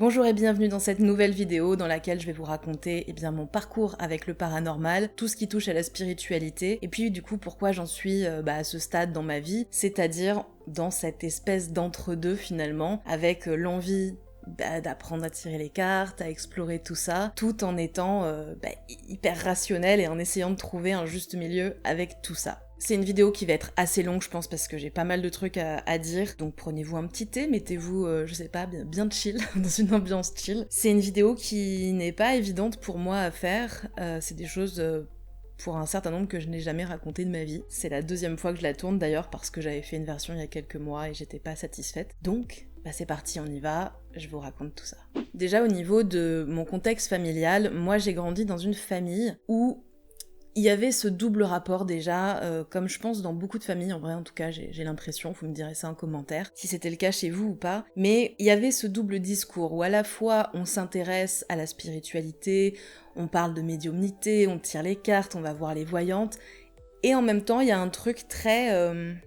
Bonjour et bienvenue dans cette nouvelle vidéo dans laquelle je vais vous raconter mon parcours avec le paranormal, tout ce qui touche à la spiritualité, et puis du coup pourquoi j'en suis à ce stade dans ma vie, c'est-à-dire dans cette espèce d'entre-deux finalement, avec l'envie d'apprendre à tirer les cartes, à explorer tout ça, tout en étant hyper rationnel et en essayant de trouver un juste milieu avec tout ça. C'est une vidéo qui va être assez longue, je pense, parce que j'ai pas mal de trucs à dire, donc prenez-vous un petit thé, mettez-vous, bien chill, dans une ambiance chill. C'est une vidéo qui n'est pas évidente pour moi à faire, c'est des choses... pour un certain nombre que je n'ai jamais raconté de ma vie. C'est la deuxième fois que je la tourne d'ailleurs parce que j'avais fait une version il y a quelques mois et j'étais pas satisfaite. Donc, c'est parti, on y va, je vous raconte tout ça. Déjà au niveau de mon contexte familial, moi j'ai grandi dans une famille où il y avait ce double rapport déjà, comme je pense dans beaucoup de familles, en vrai en tout cas j'ai l'impression, vous me direz ça en commentaire, si c'était le cas chez vous ou pas, mais il y avait ce double discours où à la fois on s'intéresse à la spiritualité, on parle de médiumnité, on tire les cartes, on va voir les voyantes, et en même temps, il y a un truc très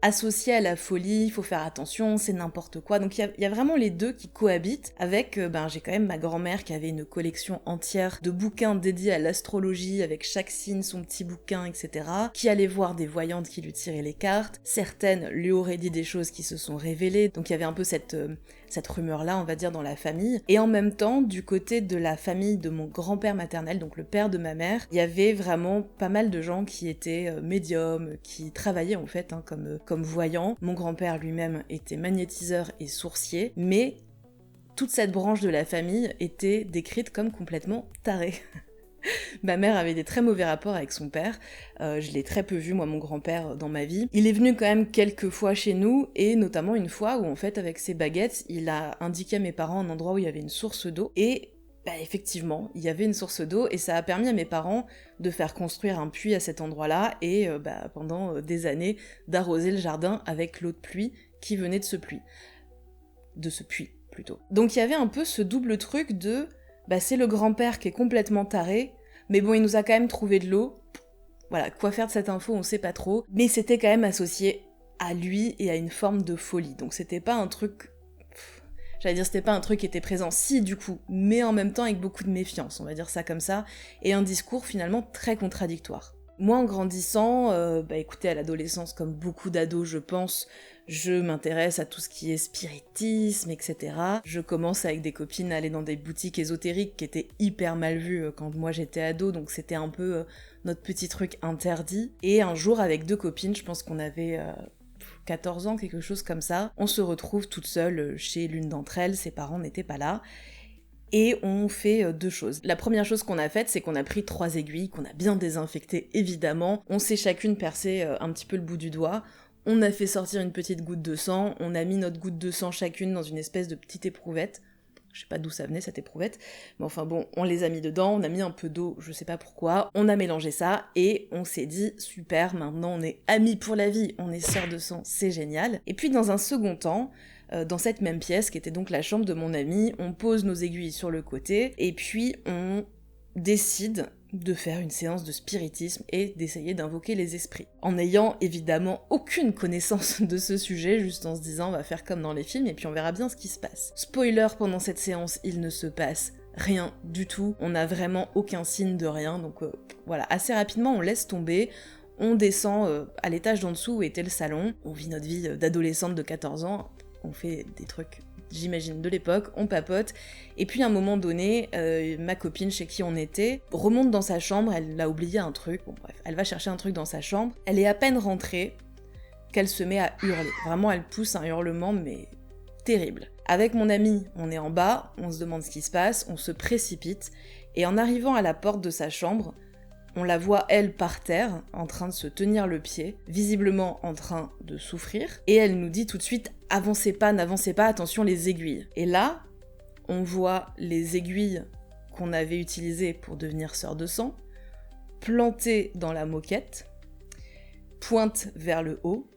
associé à la folie, il faut faire attention, c'est n'importe quoi. Donc il y a vraiment les deux qui cohabitent avec, j'ai quand même ma grand-mère qui avait une collection entière de bouquins dédiés à l'astrologie, avec chaque signe son petit bouquin, etc. Qui allait voir des voyantes qui lui tiraient les cartes. Certaines lui auraient dit des choses qui se sont révélées. Donc il y avait un peu cette rumeur-là, on va dire, dans la famille. Et en même temps, du côté de la famille de mon grand-père maternel, donc le père de ma mère, il y avait vraiment pas mal de gens qui étaient médiums, qui travaillaient en fait comme voyants. Mon grand-père lui-même était magnétiseur et sourcier, mais toute cette branche de la famille était décrite comme complètement tarée. Ma mère avait des très mauvais rapports avec son père, je l'ai très peu vu, moi, mon grand-père, dans ma vie. Il est venu quand même quelques fois chez nous, et notamment une fois où, en fait, avec ses baguettes, il a indiqué à mes parents un endroit où il y avait une source d'eau, et effectivement, il y avait une source d'eau, et ça a permis à mes parents de faire construire un puits à cet endroit-là, et pendant des années, d'arroser le jardin avec l'eau de pluie qui venait de ce puits. Plutôt. Donc il y avait un peu ce double truc de... c'est le grand-père qui est complètement taré, mais bon, il nous a quand même trouvé de l'eau. Voilà, quoi faire de cette info, on sait pas trop. Mais c'était quand même associé à lui et à une forme de folie. Donc c'était pas un truc... c'était pas un truc qui était présent, si du coup, mais en même temps avec beaucoup de méfiance, on va dire ça comme ça, et un discours finalement très contradictoire. Moi, en grandissant, écoutez, à l'adolescence, comme beaucoup d'ados, je pense, je m'intéresse à tout ce qui est spiritisme, etc. Je commence avec des copines à aller dans des boutiques ésotériques qui étaient hyper mal vues quand moi j'étais ado, donc c'était un peu notre petit truc interdit. Et un jour, avec deux copines, je pense qu'on avait 14 ans, quelque chose comme ça, on se retrouve toute seule chez l'une d'entre elles, ses parents n'étaient pas là. Et on fait deux choses. La première chose qu'on a faite, c'est qu'on a pris 3 aiguilles, qu'on a bien désinfectées évidemment. On s'est chacune percé un petit peu le bout du doigt. On a fait sortir une petite goutte de sang. On a mis notre goutte de sang chacune dans une espèce de petite éprouvette. Je sais pas d'où ça venait cette éprouvette. Mais enfin bon, on les a mis dedans. On a mis un peu d'eau, je sais pas pourquoi. On a mélangé ça et on s'est dit, super, maintenant on est amis pour la vie. On est sœurs de sang, c'est génial. Et puis dans un second temps, dans cette même pièce, qui était donc la chambre de mon ami, on pose nos aiguilles sur le côté, et puis on décide de faire une séance de spiritisme et d'essayer d'invoquer les esprits. En n'ayant évidemment aucune connaissance de ce sujet, juste en se disant on va faire comme dans les films et puis on verra bien ce qui se passe. Spoiler, pendant cette séance, il ne se passe rien du tout, on n'a vraiment aucun signe de rien, donc voilà, assez rapidement on laisse tomber. On descend à l'étage d'en dessous où était le salon, on vit notre vie d'adolescente de 14 ans, on fait des trucs, j'imagine, de l'époque, on papote, et puis à un moment donné, ma copine chez qui on était remonte dans sa chambre, elle a oublié un truc, bon bref, elle va chercher un truc dans sa chambre, elle est à peine rentrée qu'elle se met à hurler. Vraiment, elle pousse un hurlement, mais terrible. Avec mon ami, on est en bas, on se demande ce qui se passe, on se précipite, et en arrivant à la porte de sa chambre, on la voit, elle, par terre, en train de se tenir le pied, visiblement en train de souffrir, et elle nous dit tout de suite « Avancez pas, n'avancez pas, attention les aiguilles ». Et là, on voit les aiguilles qu'on avait utilisées pour devenir sœurs de sang, plantées dans la moquette, pointent vers le haut,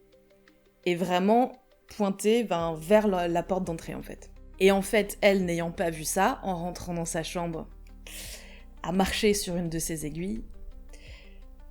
et vraiment pointées vers la porte d'entrée, en fait. Et en fait, elle, n'ayant pas vu ça, en rentrant dans sa chambre, a marché sur une de ses aiguilles,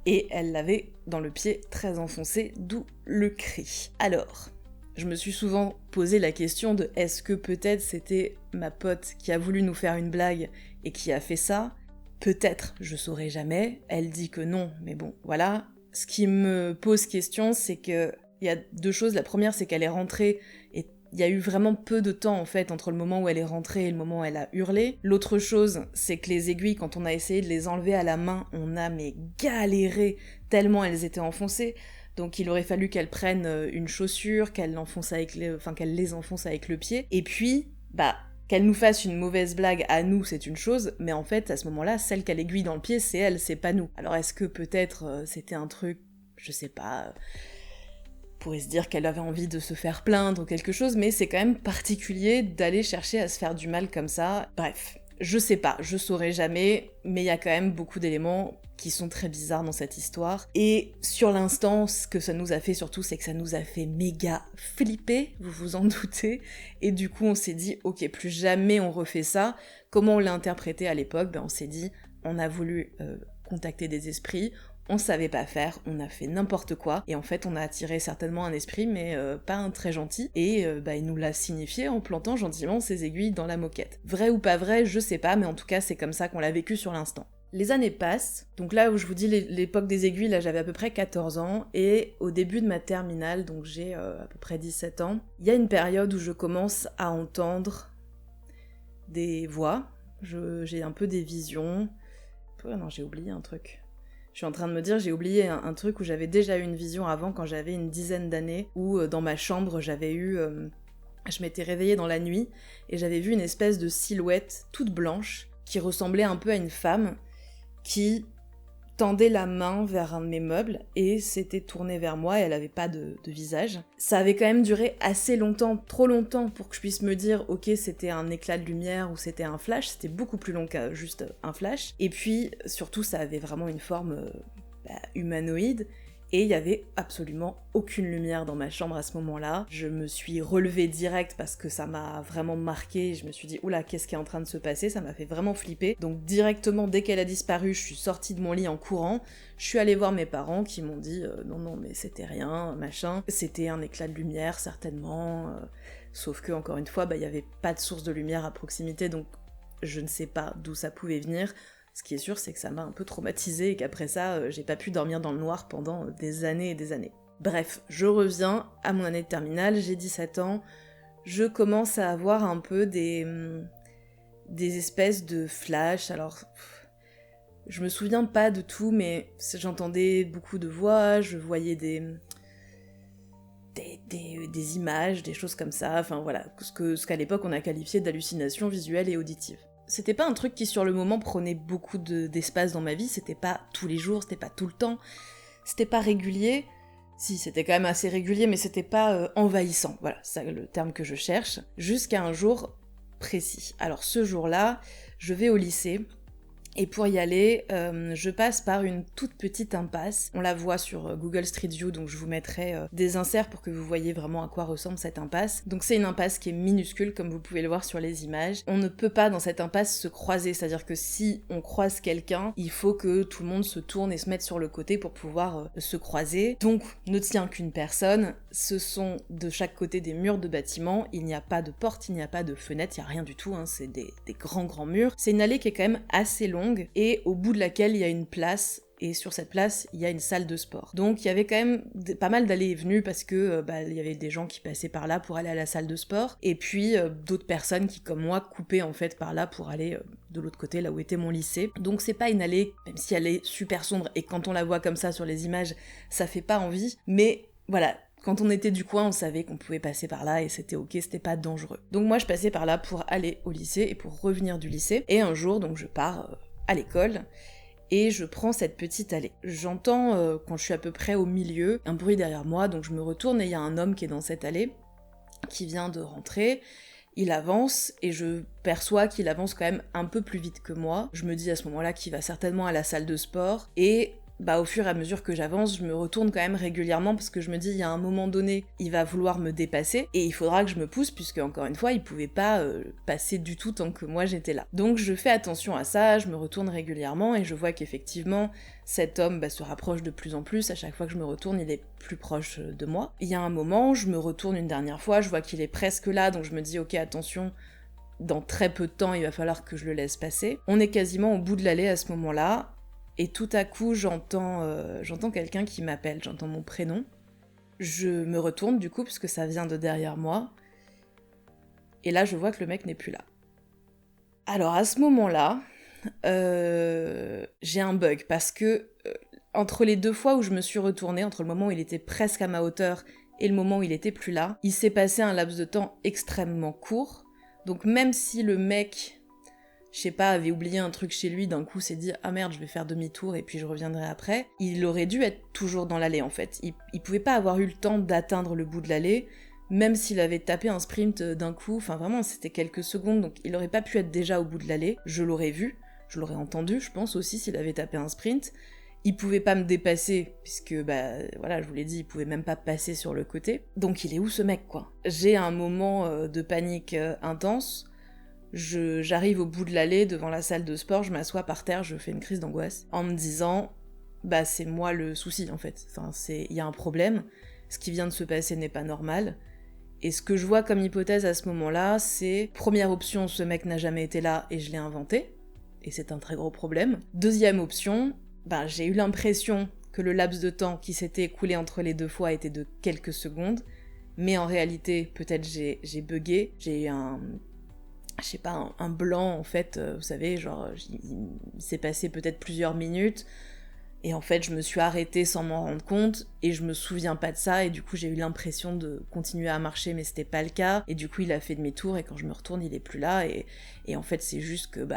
et elle l'avait dans le pied très enfoncé, d'où le cri. Alors, je me suis souvent posé la question de est-ce que peut-être c'était ma pote qui a voulu nous faire une blague et qui a fait ça? Peut-être, je saurais jamais. Elle dit que non, mais bon, voilà. Ce qui me pose question, c'est que il y a deux choses. La première, c'est qu'elle est rentrée et il y a eu vraiment peu de temps en fait entre le moment où elle est rentrée et le moment où elle a hurlé. L'autre chose, c'est que les aiguilles, quand on a essayé de les enlever à la main, on a mais galéré tellement elles étaient enfoncées. Donc il aurait fallu qu'elle prenne une chaussure, qu'elle les enfonce avec le pied. Et puis, qu'elle nous fasse une mauvaise blague à nous, c'est une chose, mais en fait, à ce moment-là, celle qui a l'aiguille dans le pied, c'est elle, c'est pas nous. Alors est-ce que peut-être c'était un truc, je sais pas, on pourrait se dire qu'elle avait envie de se faire plaindre ou quelque chose, mais c'est quand même particulier d'aller chercher à se faire du mal comme ça. Bref, je sais pas, je saurais jamais, mais il y a quand même beaucoup d'éléments qui sont très bizarres dans cette histoire. Et sur l'instant, ce que ça nous a fait surtout, c'est que ça nous a fait méga flipper, vous vous en doutez. Et du coup, on s'est dit, ok, plus jamais on refait ça. Comment on l'a interprété à l'époque? On s'est dit, on a voulu contacter des esprits, on savait pas faire, on a fait n'importe quoi, et en fait on a attiré certainement un esprit, mais pas un très gentil, et il nous l'a signifié en plantant gentiment ses aiguilles dans la moquette. Vrai ou pas vrai, je sais pas, mais en tout cas c'est comme ça qu'on l'a vécu sur l'instant. Les années passent, donc là où je vous dis l'époque des aiguilles, là j'avais à peu près 14 ans, et au début de ma terminale, donc j'ai à peu près 17 ans, il y a une période où je commence à entendre des voix, j'ai un peu des visions. Oh non, j'ai oublié un truc. Je suis en train de me dire, j'ai oublié un truc où j'avais déjà eu une vision avant, quand j'avais une dizaine d'années, où dans ma chambre j'avais eu... je m'étais réveillée dans la nuit, et j'avais vu une espèce de silhouette toute blanche, qui ressemblait un peu à une femme, qui tendait la main vers un de mes meubles et s'était tournée vers moi et elle avait pas de visage. Ça avait quand même duré assez longtemps, trop longtemps pour que je puisse me dire ok c'était un éclat de lumière ou c'était un flash, c'était beaucoup plus long que juste un flash. Et puis surtout ça avait vraiment une forme humanoïde. Et il y avait absolument aucune lumière dans ma chambre à ce moment-là. Je me suis relevée direct parce que ça m'a vraiment marqué. Je me suis dit, oula, qu'est-ce qui est en train de se passer? Ça m'a fait vraiment flipper. Donc directement, dès qu'elle a disparu, je suis sortie de mon lit en courant. Je suis allée voir mes parents qui m'ont dit, non, mais c'était rien, machin. C'était un éclat de lumière, certainement. Sauf que, encore une fois, il y avait pas de source de lumière à proximité, donc je ne sais pas d'où ça pouvait venir. Ce qui est sûr, c'est que ça m'a un peu traumatisée et qu'après ça, j'ai pas pu dormir dans le noir pendant des années et des années. Bref, je reviens à mon année de terminale, j'ai 17 ans, je commence à avoir un peu des espèces de flashs, alors... Je me souviens pas de tout, mais j'entendais beaucoup de voix, je voyais des images, des choses comme ça, enfin voilà, ce qu'à l'époque on a qualifié d'hallucination visuelle et auditive. C'était pas un truc qui sur le moment prenait beaucoup d'espace dans ma vie, c'était pas tous les jours, c'était pas tout le temps, c'était pas régulier, si c'était quand même assez régulier mais c'était pas envahissant, voilà, c'est le terme que je cherche, jusqu'à un jour précis. Alors ce jour-là, je vais au lycée, et pour y aller, je passe par une toute petite impasse. On la voit sur Google Street View, donc je vous mettrai des inserts pour que vous voyez vraiment à quoi ressemble cette impasse. Donc c'est une impasse qui est minuscule, comme vous pouvez le voir sur les images. On ne peut pas dans cette impasse se croiser, c'est-à-dire que si on croise quelqu'un, il faut que tout le monde se tourne et se mette sur le côté pour pouvoir se croiser. Donc ne tient qu'une personne, ce sont de chaque côté des murs de bâtiments, il n'y a pas de porte, il n'y a pas de fenêtre, il n'y a rien du tout, hein, c'est des grands murs. C'est une allée qui est quand même assez longue, et au bout de laquelle il y a une place, et sur cette place il y a une salle de sport. Donc il y avait quand même pas mal d'allées et venues parce que il y avait des gens qui passaient par là pour aller à la salle de sport, et puis d'autres personnes qui comme moi coupaient en fait par là pour aller de l'autre côté là où était mon lycée. Donc c'est pas une allée, même si elle est super sombre et quand on la voit comme ça sur les images ça fait pas envie, mais voilà, quand on était du coin, on savait qu'on pouvait passer par là et c'était ok, c'était pas dangereux. Donc moi je passais par là pour aller au lycée et pour revenir du lycée, et un jour donc je pars à l'école, et je prends cette petite allée. J'entends, quand je suis à peu près au milieu, un bruit derrière moi, donc je me retourne et il y a un homme qui est dans cette allée, qui vient de rentrer, il avance, et je perçois qu'il avance quand même un peu plus vite que moi. Je me dis à ce moment-là qu'il va certainement à la salle de sport, et au fur et à mesure que j'avance, je me retourne quand même régulièrement parce que je me dis, il y a un moment donné, il va vouloir me dépasser et il faudra que je me pousse puisque, encore une fois, il pouvait pas passer du tout tant que moi j'étais là. Donc je fais attention à ça, je me retourne régulièrement et je vois qu'effectivement, cet homme se rapproche de plus en plus. À chaque fois que je me retourne, il est plus proche de moi. Il y a un moment, je me retourne une dernière fois, je vois qu'il est presque là, donc je me dis, ok, attention, dans très peu de temps, il va falloir que je le laisse passer. On est quasiment au bout de l'allée à ce moment-là, et tout à coup, j'entends quelqu'un qui m'appelle, j'entends mon prénom. Je me retourne du coup, puisque ça vient de derrière moi, et là, je vois que le mec n'est plus là. Alors à ce moment-là, j'ai un bug, parce que entre les 2 fois où je me suis retournée, entre le moment où il était presque à ma hauteur et le moment où il était plus là, il s'est passé un laps de temps extrêmement court. Donc même si le mec, je sais pas, avait oublié un truc chez lui, d'un coup s'est dit « Ah merde, je vais faire demi-tour et puis je reviendrai après », il aurait dû être toujours dans l'allée en fait. Il pouvait pas avoir eu le temps d'atteindre le bout de l'allée, même s'il avait tapé un sprint d'un coup, enfin vraiment c'était quelques secondes, donc il aurait pas pu être déjà au bout de l'allée. Je l'aurais vu, je l'aurais entendu, je pense aussi, s'il avait tapé un sprint. Il pouvait pas me dépasser, puisque, voilà, je vous l'ai dit, il pouvait même pas passer sur le côté. Donc il est où ce mec, quoi? J'ai un moment de panique intense, j'arrive au bout de l'allée, devant la salle de sport, je m'assois par terre, je fais une crise d'angoisse, en me disant, c'est moi le souci, en fait. Enfin, il y a un problème, ce qui vient de se passer n'est pas normal, et ce que je vois comme hypothèse à ce moment-là, c'est, première option, ce mec n'a jamais été là et je l'ai inventé, et c'est un très gros problème. Deuxième option, j'ai eu l'impression que le laps de temps qui s'était écoulé entre les 2 fois était de quelques secondes, mais en réalité, peut-être j'ai bugué, j'ai eu un blanc en fait, vous savez, genre, il s'est passé peut-être plusieurs minutes, et en fait, je me suis arrêtée sans m'en rendre compte, et je me souviens pas de ça, et du coup, j'ai eu l'impression de continuer à marcher, mais c'était pas le cas, et du coup, il a fait demi-tour, et quand je me retourne, il est plus là, et en fait, c'est juste que,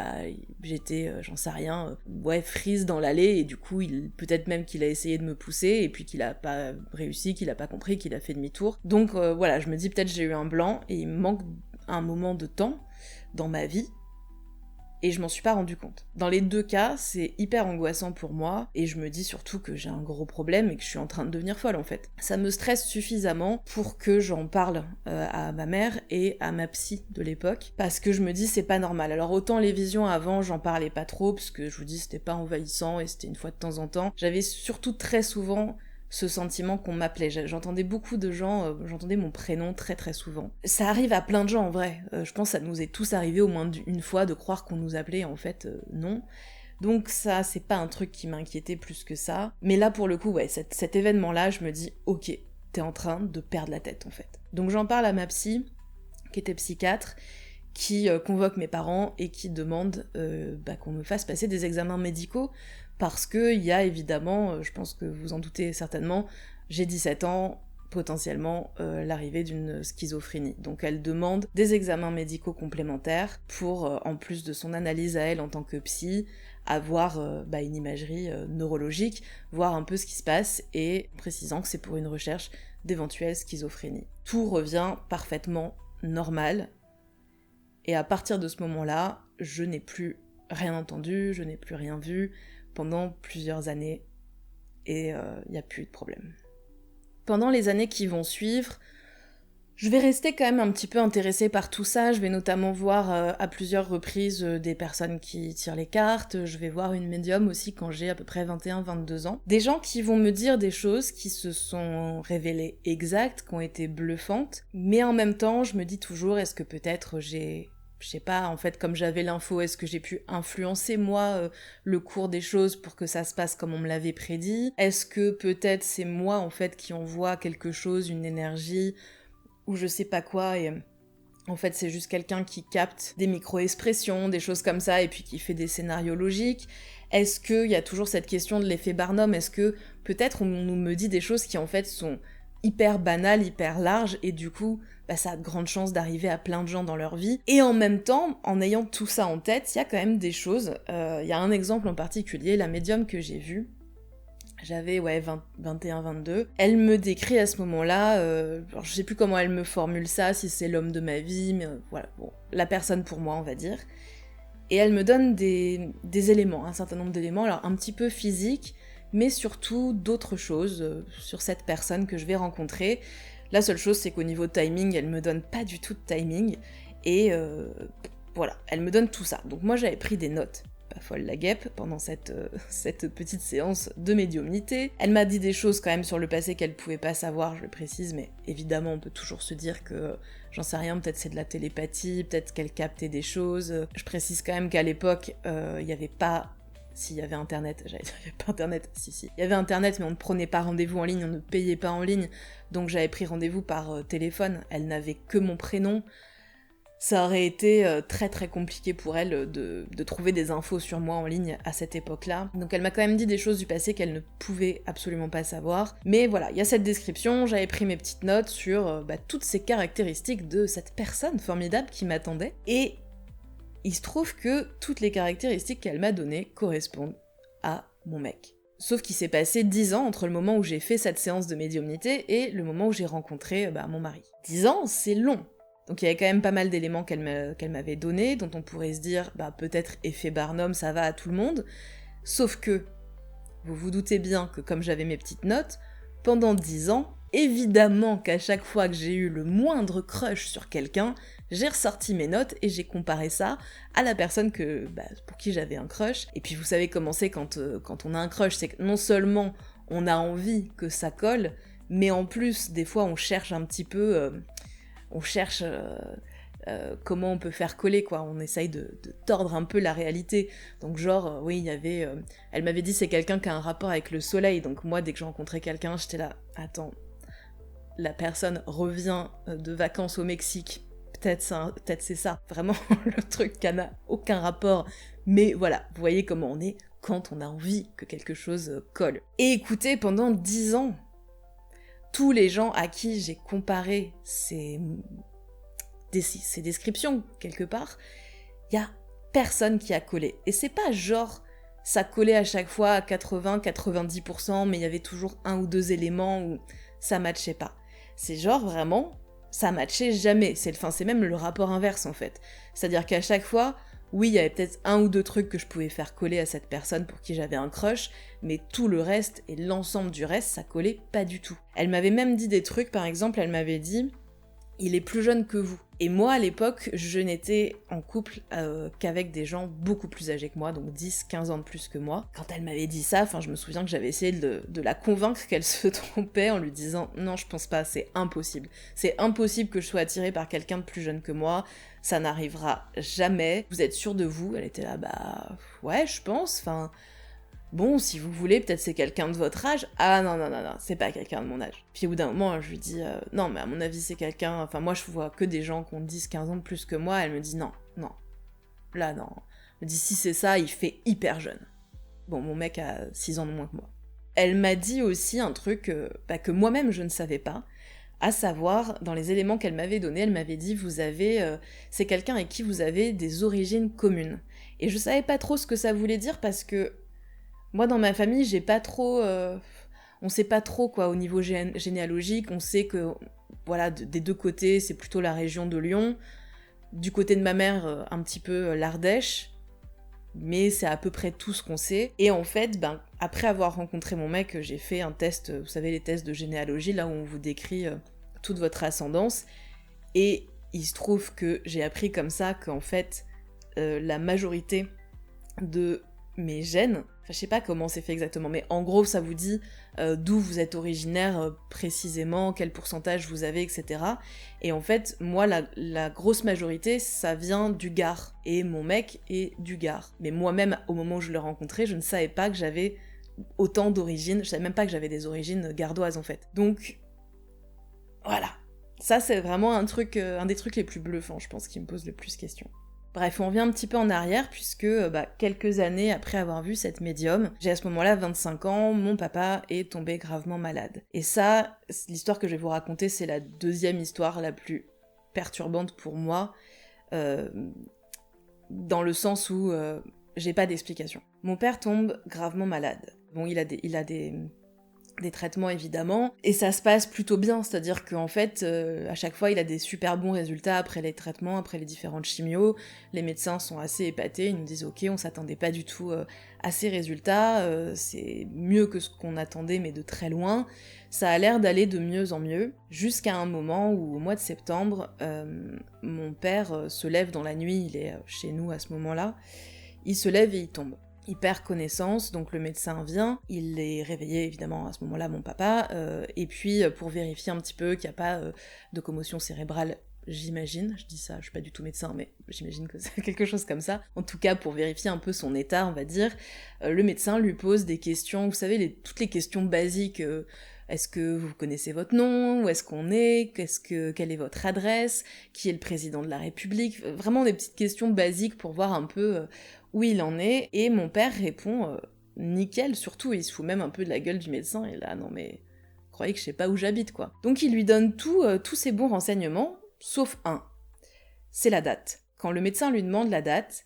j'étais, j'en sais rien, freeze dans l'allée, et du coup, peut-être même qu'il a essayé de me pousser, et puis qu'il a pas réussi, qu'il a pas compris, qu'il a fait demi-tour. Donc, voilà, je me dis, peut-être j'ai eu un blanc, et il me manque un moment de temps dans ma vie, et je m'en suis pas rendu compte. Dans les 2 cas, c'est hyper angoissant pour moi, et je me dis surtout que j'ai un gros problème et que je suis en train de devenir folle en fait. Ça me stresse suffisamment pour que j'en parle à ma mère et à ma psy de l'époque, parce que je me dis c'est pas normal. Alors autant les visions avant, j'en parlais pas trop, parce que je vous dis c'était pas envahissant et c'était une fois de temps en temps. J'avais surtout très souvent ce sentiment qu'on m'appelait. J'entendais beaucoup de gens, j'entendais mon prénom très très souvent. Ça arrive à plein de gens en vrai. Je pense que ça nous est tous arrivé au moins une fois de croire qu'on nous appelait, en fait non. Donc ça, c'est pas un truc qui m'inquiétait plus que ça. Mais là pour le coup, cet événement-là, je me dis ok, t'es en train de perdre la tête en fait. Donc j'en parle à ma psy, qui était psychiatre, qui convoque mes parents et qui demande qu'on me fasse passer des examens médicaux, parce qu'il y a évidemment, je pense que vous en doutez certainement, j'ai 17 ans, potentiellement l'arrivée d'une schizophrénie. Donc elle demande des examens médicaux complémentaires pour, en plus de son analyse à elle en tant que psy, avoir une imagerie neurologique, voir un peu ce qui se passe, et précisant que c'est pour une recherche d'éventuelle schizophrénie. Tout revient parfaitement normal, et à partir de ce moment-là, je n'ai plus rien entendu, je n'ai plus rien vu pendant plusieurs années, et il n'y a plus de problème. Pendant les années qui vont suivre, je vais rester quand même un petit peu intéressée par tout ça. Je vais notamment voir à plusieurs reprises des personnes qui tirent les cartes, je vais voir une médium aussi quand j'ai à peu près 21-22 ans. Des gens qui vont me dire des choses qui se sont révélées exactes, qui ont été bluffantes, mais en même temps, je me dis toujours, est-ce que peut-être je sais pas, en fait, comme j'avais l'info, est-ce que j'ai pu influencer, moi, le cours des choses pour que ça se passe comme on me l'avait prédit? Est-ce que peut-être c'est moi, en fait, qui envoie quelque chose, une énergie, ou je sais pas quoi, et en fait, c'est juste quelqu'un qui capte des micro-expressions, des choses comme ça, et puis qui fait des scénarios logiques? Est-ce qu'il y a toujours cette question de l'effet Barnum? Est-ce que peut-être on nous me dit des choses qui, en fait, sont hyper banales, hyper larges, et du coup, ça a de grandes chances d'arriver à plein de gens dans leur vie. Et en même temps, en ayant tout ça en tête, il y a quand même des choses. Il y a un exemple en particulier, la médium que j'ai vue, j'avais 21-22, elle me décrit à ce moment-là, je sais plus comment elle me formule ça, si c'est l'homme de ma vie, mais voilà, bon, la personne pour moi, on va dire. Et elle me donne des éléments, un certain nombre d'éléments, alors un petit peu physiques, mais surtout d'autres choses sur cette personne que je vais rencontrer. La seule chose, c'est qu'au niveau timing, elle me donne pas du tout de timing, et voilà, elle me donne tout ça. Donc moi j'avais pris des notes, pas folle la guêpe, pendant cette petite séance de médiumnité. Elle m'a dit des choses quand même sur le passé qu'elle pouvait pas savoir, je le précise, mais évidemment on peut toujours se dire que, j'en sais rien, peut-être c'est de la télépathie, peut-être qu'elle captait des choses. Je précise quand même qu'à l'époque, il y avait pas... Si, il y avait internet, j'allais dire, il y avait pas internet, si. Il y avait internet, mais on ne prenait pas rendez-vous en ligne, on ne payait pas en ligne, donc j'avais pris rendez-vous par téléphone, elle n'avait que mon prénom. Ça aurait été très très compliqué pour elle de trouver des infos sur moi en ligne à cette époque-là. Donc elle m'a quand même dit des choses du passé qu'elle ne pouvait absolument pas savoir. Mais voilà, il y a cette description, j'avais pris mes petites notes sur toutes ces caractéristiques de cette personne formidable qui m'attendait. Et il se trouve que toutes les caractéristiques qu'elle m'a données correspondent à mon mec. Sauf qu'il s'est passé 10 ans entre le moment où j'ai fait cette séance de médiumnité et le moment où j'ai rencontré mon mari. 10 ans, c'est long. Donc il y avait quand même pas mal d'éléments qu'elle m'avait donnés, dont on pourrait se dire, peut-être effet Barnum, ça va à tout le monde. Sauf que, vous vous doutez bien que comme j'avais mes petites notes, pendant 10 ans, évidemment qu'à chaque fois que j'ai eu le moindre crush sur quelqu'un, j'ai ressorti mes notes et j'ai comparé ça à la personne pour qui j'avais un crush. Et puis vous savez comment c'est quand on a un crush, c'est que non seulement on a envie que ça colle, mais en plus, des fois on cherche un petit peu... comment on peut faire coller, quoi. On essaye de tordre un peu la réalité. Donc genre, oui, il y avait... elle m'avait dit c'est quelqu'un qui a un rapport avec le soleil, donc moi, dès que je rencontrais quelqu'un, j'étais là, attends, la personne revient de vacances au Mexique, peut-être c'est ça. Vraiment, le truc qui n'a aucun rapport. Mais voilà, vous voyez comment on est quand on a envie que quelque chose colle. Et écoutez, pendant 10 ans, tous les gens à qui j'ai comparé ces descriptions, quelque part, il y a personne qui a collé. Et c'est pas genre, ça collait à chaque fois à 80-90%, mais il y avait toujours un ou deux éléments où ça matchait pas. C'est genre vraiment, ça matchait jamais. C'est même le rapport inverse, en fait. C'est-à-dire qu'à chaque fois, oui, il y avait peut-être un ou deux trucs que je pouvais faire coller à cette personne pour qui j'avais un crush, mais tout le reste et l'ensemble du reste, ça collait pas du tout. Elle m'avait même dit des trucs, par exemple, elle m'avait dit « il est plus jeune que vous ». Et moi, à l'époque, je n'étais en couple qu'avec des gens beaucoup plus âgés que moi, donc 10-15 ans de plus que moi. Quand elle m'avait dit ça, je me souviens que j'avais essayé de la convaincre qu'elle se trompait en lui disant « non, je pense pas, c'est impossible. C'est impossible que je sois attirée par quelqu'un de plus jeune que moi. Ça n'arrivera jamais. Vous êtes sûre de vous ?» Elle était là « ouais, je pense, bon, si vous voulez, peut-être c'est quelqu'un de votre âge. » Ah non, c'est pas quelqu'un de mon âge. Puis au bout d'un moment, je lui dis non, mais à mon avis, c'est quelqu'un... moi, je vois que des gens qui ont 10-15 ans de plus que moi. Elle me dit non. Là, non. Elle me dit si c'est ça, il fait hyper jeune. Bon, mon mec a 6 ans de moins que moi. Elle m'a dit aussi un truc que moi-même, je ne savais pas. À savoir, dans les éléments qu'elle m'avait donnés, elle m'avait dit c'est quelqu'un avec qui vous avez des origines communes. Et je savais pas trop ce que ça voulait dire parce que moi, dans ma famille, j'ai pas trop... on sait pas trop, quoi, au niveau généalogique. On sait que, voilà, des deux côtés, c'est plutôt la région de Lyon. Du côté de ma mère, un petit peu l'Ardèche. Mais c'est à peu près tout ce qu'on sait. Et en fait, après avoir rencontré mon mec, j'ai fait un test, vous savez, les tests de généalogie, là où on vous décrit toute votre ascendance. Et il se trouve que j'ai appris comme ça qu'en fait, la majorité de mes gènes, je sais pas comment c'est fait exactement, mais en gros ça vous dit d'où vous êtes originaire précisément, quel pourcentage vous avez, etc. Et en fait, moi, la grosse majorité, ça vient du Gard, et mon mec est du Gard. Mais moi-même, au moment où je l'ai rencontré, je ne savais pas que j'avais autant d'origines, je savais même pas que j'avais des origines gardoises, en fait. Donc, voilà. Ça, c'est vraiment un des trucs les plus bluffants, je pense, qui me pose le plus question. Bref, on revient un petit peu en arrière, puisque quelques années après avoir vu cette médium, j'ai à ce moment-là 25 ans, mon papa est tombé gravement malade. Et ça, l'histoire que je vais vous raconter, c'est la deuxième histoire la plus perturbante pour moi, dans le sens où j'ai pas d'explication. Mon père tombe gravement malade. Bon, il a des des traitements évidemment, et ça se passe plutôt bien, c'est-à-dire qu'en fait, à chaque fois, il a des super bons résultats après les traitements, après les différentes chimios, les médecins sont assez épatés, ils nous disent ok, on s'attendait pas du tout à ces résultats, c'est mieux que ce qu'on attendait, mais de très loin, ça a l'air d'aller de mieux en mieux, jusqu'à un moment où, au mois de septembre, mon père se lève dans la nuit, il est chez nous à ce moment-là, il se lève et il tombe. Il perd connaissance, donc le médecin vient, il est réveillé évidemment à ce moment-là, mon papa, et puis pour vérifier un petit peu qu'il n'y a pas de commotion cérébrale, j'imagine, je dis ça, je suis pas du tout médecin, mais j'imagine que c'est quelque chose comme ça, en tout cas pour vérifier un peu son état, on va dire, le médecin lui pose des questions, vous savez, toutes les questions basiques, est-ce que vous connaissez votre nom, où est-ce qu'on est, quelle est votre adresse, qui est le président de la République, vraiment des petites questions basiques pour voir un peu où il en est, et mon père répond nickel, surtout il se fout même un peu de la gueule du médecin, et là non mais, croyez que je sais pas où j'habite quoi. Donc il lui donne tous ces bons renseignements, sauf un, c'est la date. Quand le médecin lui demande la date,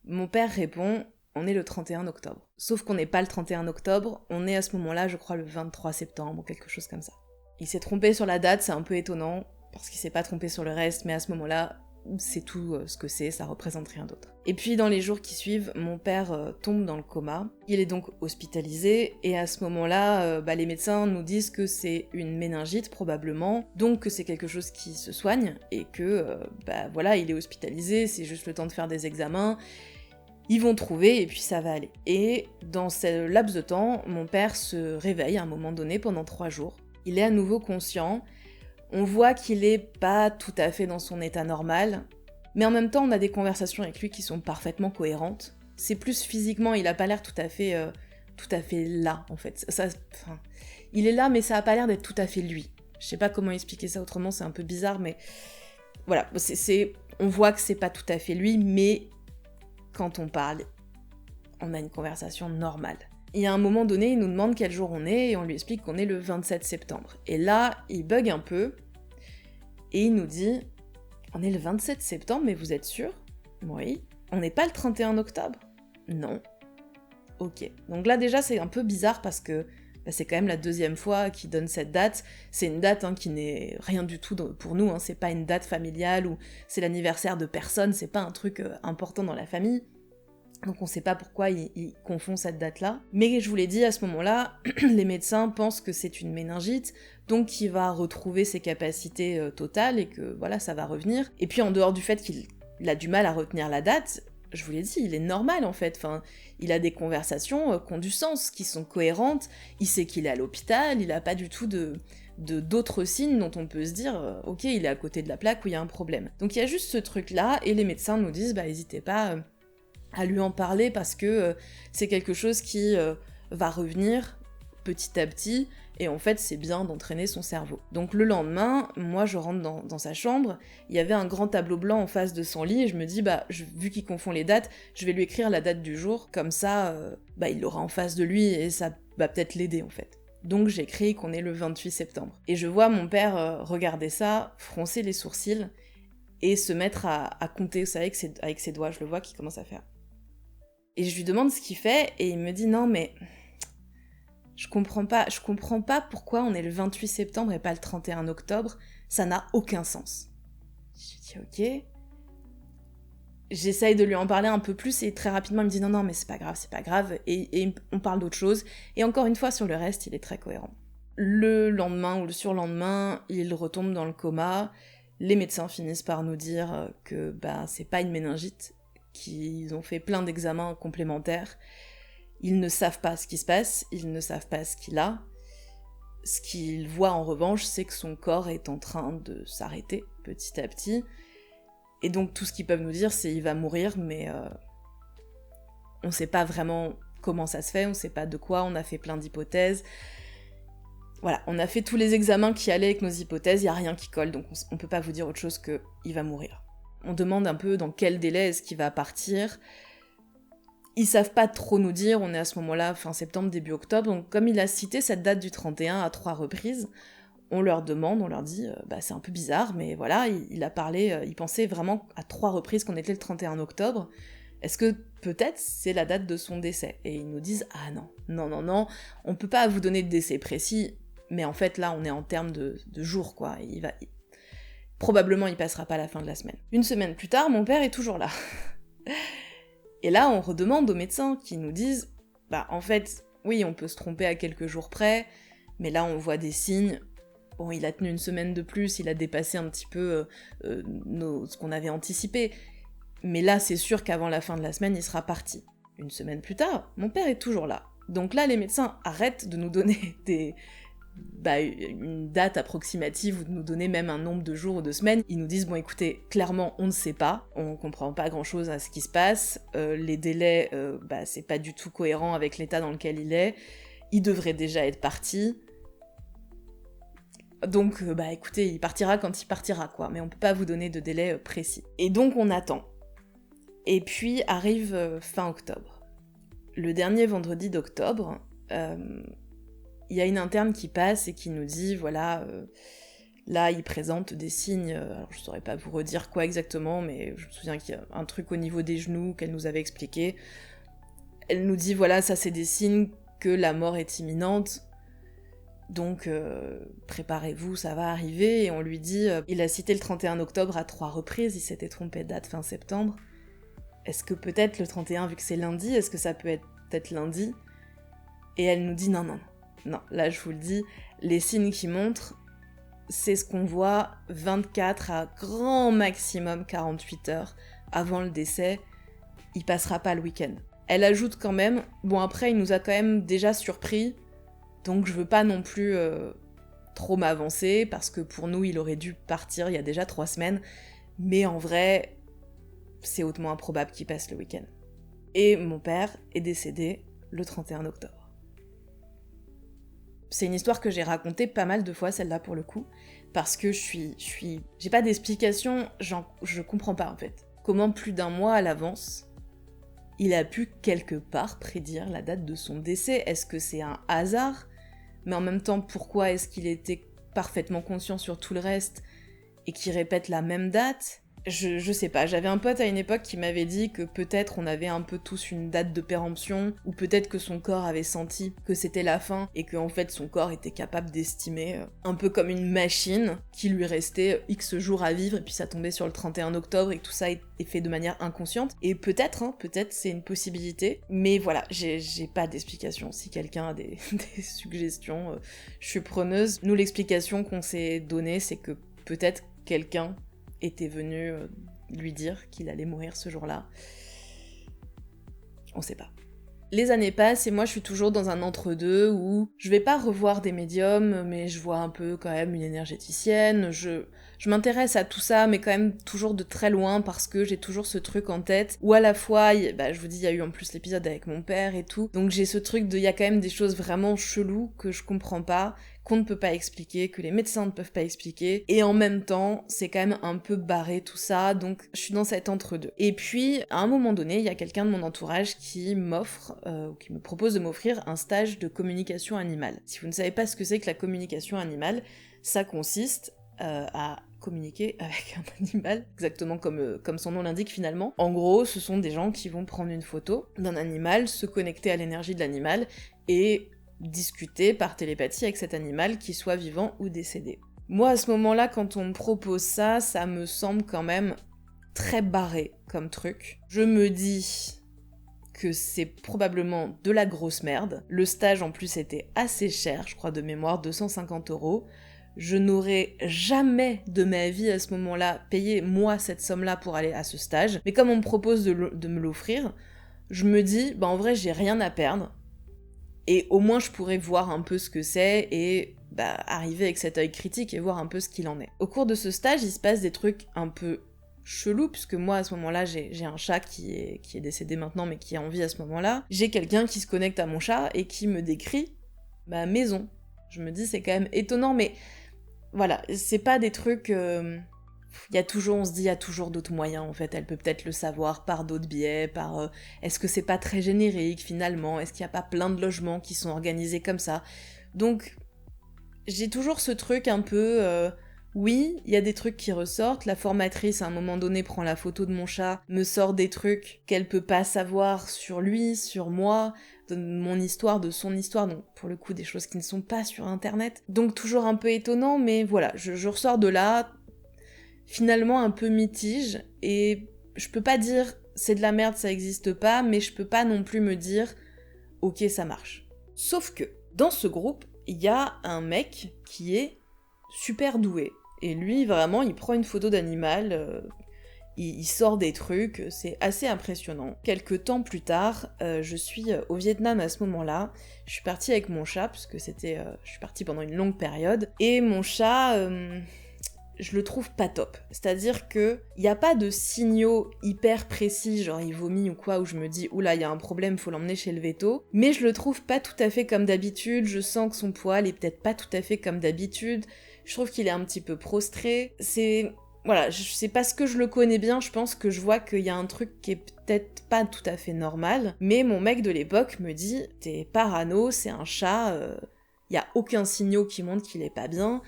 mon père répond on est le 31 octobre. Sauf qu'on n'est pas le 31 octobre, on est à ce moment-là je crois le 23 septembre, ou quelque chose comme ça. Il s'est trompé sur la date, c'est un peu étonnant, parce qu'il s'est pas trompé sur le reste, mais à ce moment-là, c'est tout ce que c'est, ça représente rien d'autre. Et puis dans les jours qui suivent, mon père tombe dans le coma, il est donc hospitalisé, et à ce moment-là, les médecins nous disent que c'est une méningite probablement, donc que c'est quelque chose qui se soigne, et que, voilà, il est hospitalisé, c'est juste le temps de faire des examens, ils vont trouver, et puis ça va aller. Et dans ce laps de temps, mon père se réveille à un moment donné pendant 3 jours, il est à nouveau conscient, on voit qu'il est pas tout à fait dans son état normal, mais en même temps on a des conversations avec lui qui sont parfaitement cohérentes. C'est plus physiquement, il a pas l'air tout à fait là en fait. Il est là mais ça a pas l'air d'être tout à fait lui. Je sais pas comment expliquer ça autrement, c'est un peu bizarre, mais voilà, on voit que c'est pas tout à fait lui, mais quand on parle, on a une conversation normale. Et à un moment donné, il nous demande quel jour on est, et on lui explique qu'on est le 27 septembre. Et là, il bug un peu, et il nous dit « On est le 27 septembre, mais vous êtes sûr ?»« Oui. »« On n'est pas le 31 octobre ?»« Non. » Ok. Donc là, déjà, c'est un peu bizarre, parce que c'est quand même la deuxième fois qu'il donne cette date. C'est une date qui n'est rien du tout pour nous, c'est pas une date familiale, ou c'est l'anniversaire de personne, c'est pas un truc important dans la famille. Donc on sait pas pourquoi il confond cette date-là. Mais je vous l'ai dit, à ce moment-là, les médecins pensent que c'est une méningite, donc qu'il va retrouver ses capacités totales et que voilà, ça va revenir. Et puis en dehors du fait qu'il a du mal à retenir la date, je vous l'ai dit, il est normal en fait. Enfin, il a des conversations qui ont du sens, qui sont cohérentes, il sait qu'il est à l'hôpital, il a pas du tout d'autres signes dont on peut se dire ok, il est à côté de la plaque ou il y a un problème. Donc il y a juste ce truc-là, et les médecins nous disent n'hésitez pas à lui en parler parce que c'est quelque chose qui va revenir petit à petit, et en fait c'est bien d'entraîner son cerveau. Donc le lendemain, moi je rentre dans sa chambre, il y avait un grand tableau blanc en face de son lit, et je me dis vu qu'il confond les dates, je vais lui écrire la date du jour, comme ça il l'aura en face de lui et ça va peut-être l'aider en fait. Donc j'écris qu'on est le 28 septembre. Et je vois mon père regarder ça, froncer les sourcils, et se mettre à compter, vous savez, avec ses doigts, je le vois qu'il commence à faire. Et je lui demande ce qu'il fait, et il me dit non mais je comprends pas pourquoi on est le 28 septembre et pas le 31 octobre, ça n'a aucun sens. Je dis ok. J'essaye de lui en parler un peu plus, et très rapidement il me dit non mais c'est pas grave, et on parle d'autre chose, et encore une fois sur le reste il est très cohérent. Le lendemain ou le surlendemain, il retombe dans le coma, les médecins finissent par nous dire que c'est pas une méningite, qu'ils ont fait plein d'examens complémentaires, ils ne savent pas ce qui se passe, ils ne savent pas ce qu'il a. Ce qu'ils voient en revanche, c'est que son corps est en train de s'arrêter petit à petit, et donc tout ce qu'ils peuvent nous dire, c'est qu'il va mourir, mais on sait pas vraiment comment ça se fait, on sait pas de quoi, on a fait plein d'hypothèses. Voilà, on a fait tous les examens qui allaient avec nos hypothèses, il y a rien qui colle, donc on peut pas vous dire autre chose que il va mourir. On demande un peu dans quel délai est-ce qu'il va partir. Ils savent pas trop nous dire, on est à ce moment-là, fin septembre, début octobre, donc comme il a cité cette date du 31 à 3 reprises, on leur dit, c'est un peu bizarre, mais voilà, il a parlé, il pensait vraiment à 3 reprises qu'on était le 31 octobre, Est-ce que peut-être c'est la date de son décès? Et ils nous disent, ah non, on peut pas vous donner de décès précis, mais en fait là on est en termes de jours quoi, probablement il passera pas la fin de la semaine. Une semaine plus tard, mon père est toujours là. Et là on redemande aux médecins qui nous disent, en fait, oui on peut se tromper à quelques jours près, mais là on voit des signes. Bon, il a tenu une semaine de plus, il a dépassé un petit peu ce qu'on avait anticipé. Mais là, c'est sûr qu'avant la fin de la semaine, il sera parti. Une semaine plus tard, mon père est toujours là. Donc là, les médecins arrêtent de nous donner une date approximative ou de nous donner même un nombre de jours ou de semaines. Ils nous disent, bon écoutez, clairement, on ne sait pas, on comprend pas grand-chose à ce qui se passe, les délais, c'est pas du tout cohérent avec l'état dans lequel il devrait déjà être parti. Donc, écoutez, il partira quand il partira, quoi, mais on peut pas vous donner de délai précis. Et donc, on attend. Et puis, arrive fin octobre. Le dernier vendredi d'octobre, il y a une interne qui passe et qui nous dit, voilà, là, il présente des signes, alors je saurais pas vous redire quoi exactement, mais je me souviens qu'il y a un truc au niveau des genoux qu'elle nous avait expliqué. Elle nous dit, voilà, ça c'est des signes que la mort est imminente, donc préparez-vous, ça va arriver. Et on lui dit, il a cité le 31 octobre à 3 reprises, il s'était trompé de date fin septembre. Est-ce que peut-être le 31, vu que c'est lundi, est-ce que ça peut être peut-être lundi? Et elle nous dit non, là je vous le dis, les signes qui montrent, c'est ce qu'on voit 24 à grand maximum 48 heures avant le décès, il passera pas le week-end. Elle ajoute quand même, bon après il nous a quand même déjà surpris, donc je veux pas non plus trop m'avancer, parce que pour nous il aurait dû partir il y a déjà 3 semaines, mais en vrai, c'est hautement improbable qu'il passe le week-end. Et mon père est décédé le 31 octobre. C'est une histoire que j'ai racontée pas mal de fois, celle-là pour le coup, parce que j'ai pas d'explication, je comprends pas en fait. Comment plus d'1 mois à l'avance, il a pu quelque part prédire la date de son décès? Est-ce que c'est un hasard? Mais en même temps, pourquoi est-ce qu'il était parfaitement conscient sur tout le reste et qu'il répète la même date? Je sais pas, j'avais un pote à une époque qui m'avait dit que peut-être on avait un peu tous une date de péremption, ou peut-être que son corps avait senti que c'était la fin, et qu'en fait son corps était capable d'estimer, un peu comme une machine, qu'il lui restait X jours à vivre, et puis ça tombait sur le 31 octobre, et que tout ça est fait de manière inconsciente. Et peut-être c'est une possibilité, mais voilà, j'ai pas d'explication. Si quelqu'un a des suggestions, je suis preneuse. Nous, l'explication qu'on s'est donnée, c'est que peut-être quelqu'un était venu lui dire qu'il allait mourir ce jour-là. On sait pas. Les années passent et moi je suis toujours dans un entre-deux où je vais pas revoir des médiums, mais je vois un peu quand même une énergéticienne, je m'intéresse à tout ça, mais quand même toujours de très loin, parce que j'ai toujours ce truc en tête où à la fois, je vous dis, il y a eu en plus l'épisode avec mon père et tout, donc j'ai ce truc il y a quand même des choses vraiment cheloues que je comprends pas, qu'on ne peut pas expliquer, que les médecins ne peuvent pas expliquer, et en même temps, c'est quand même un peu barré tout ça, donc je suis dans cet entre-deux. Et puis, à un moment donné, il y a quelqu'un de mon entourage qui m'offre, ou qui me propose de m'offrir un stage de communication animale. Si vous ne savez pas ce que c'est que la communication animale, ça consiste à communiquer avec un animal, exactement comme son nom l'indique finalement. En gros, ce sont des gens qui vont prendre une photo d'un animal, se connecter à l'énergie de l'animal, et discuter par télépathie avec cet animal, qu'il soit vivant ou décédé. Moi, à ce moment-là, quand on me propose ça, ça me semble quand même très barré comme truc. Je me dis que c'est probablement de la grosse merde. Le stage, en plus, était assez cher, je crois de mémoire, 250 €. Je n'aurais jamais de ma vie à ce moment-là payé, moi, cette somme-là pour aller à ce stage. Mais comme on me propose de me l'offrir, je me dis, en vrai, j'ai rien à perdre. Et au moins, je pourrais voir un peu ce que c'est et arriver avec cet œil critique et voir un peu ce qu'il en est. Au cours de ce stage, il se passe des trucs un peu chelous, puisque moi, à ce moment-là, j'ai un chat qui est décédé maintenant, mais qui est en vie à ce moment-là. J'ai quelqu'un qui se connecte à mon chat et qui me décrit ma maison. Je me dis, c'est quand même étonnant, mais voilà, c'est pas des trucs... on se dit, il y a toujours d'autres moyens, en fait, elle peut peut-être le savoir par d'autres biais, est-ce que c'est pas très générique, finalement, est-ce qu'il y a pas plein de logements qui sont organisés comme ça? Donc, j'ai toujours ce truc un peu, Oui, il y a des trucs qui ressortent, la formatrice à un moment donné prend la photo de mon chat, me sort des trucs qu'elle peut pas savoir sur lui, sur moi, de mon histoire, de son histoire, donc pour le coup des choses qui ne sont pas sur internet. Donc toujours un peu étonnant, mais voilà, je ressors de là finalement un peu mitige, et je peux pas dire c'est de la merde, ça existe pas, mais je peux pas non plus me dire ok ça marche. Sauf que dans ce groupe, il y a un mec qui est super doué. Et lui, vraiment, il prend une photo d'animal, il sort des trucs, c'est assez impressionnant. Quelques temps plus tard, je suis au Vietnam à ce moment-là. Je suis partie avec mon chat, parce que je suis partie pendant une longue période. Et mon chat, je le trouve pas top. C'est-à-dire que il y a pas de signaux hyper précis, genre il vomit ou quoi, où je me dis oula, il y a un problème, faut l'emmener chez le véto. Mais je le trouve pas tout à fait comme d'habitude, je sens que son poil est peut-être pas tout à fait comme d'habitude. Je trouve qu'il est un petit peu prostré. Voilà, c'est parce que je le connais bien, je pense que je vois qu'il y a un truc qui est peut-être pas tout à fait normal. Mais mon mec de l'époque me dit t'es parano, c'est un chat, y a aucun signal qui montre qu'il est pas bien.